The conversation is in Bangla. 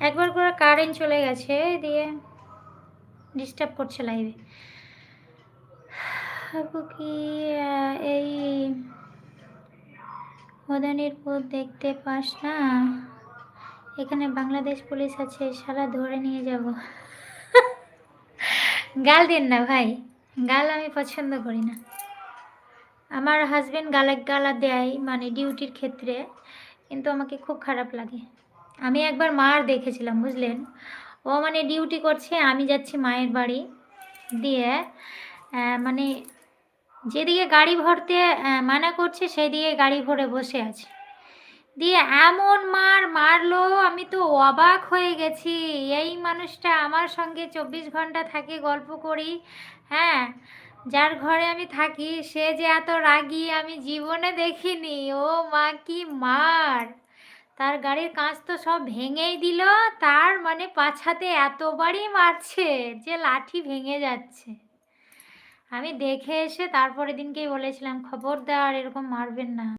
একবার করে কারেন্ট চলে গেছে, দিয়ে ডিস্টার্ব করছে লাইভে। আপু কি এই মদনের পথ দেখতে পাস না? এখানে বাংলাদেশ পুলিশ আছে, শালা ধরে নিয়ে যাব। গাল দিন না ভাই, গাল আমি পছন্দ করি না। আমার হাজবেন্ড গালা দেয় মানে ডিউটির ক্ষেত্রে, কিন্তু আমাকে খুব খারাপ লাগে। আমি একবার মার দেখেছিলাম, বুঝলেন। ও মানে ডিউটি করছে, আমি যাচ্ছি মায়ের বাড়ি, দিয়ে মানে যেদিকে গাড়ি ভরতে মানা করছে সেদিকে গাড়ি ভরে বসে আছে, দিয়ে এমন মারলো, আমি তো অবাক হয়ে গেছি। এই মানুষটা আমার সঙ্গে 24 ঘন্টা থাকে, গল্প করি, হ্যাঁ, যার ঘরে আমি থাকি, সে যে এত রাগী আমি জীবনে দেখিনি। ও মা, কি মার! তার গাড়ির কাঁচ তো সব ভেঙেই দিল, তার মানে পাছাতে এতবারই মারছে যে লাঠি ভেঙে যাচ্ছে। আমি দেখে এসে তারপরের দিনকেই বলেছিলাম, খবরদার এরকম মারবেন না।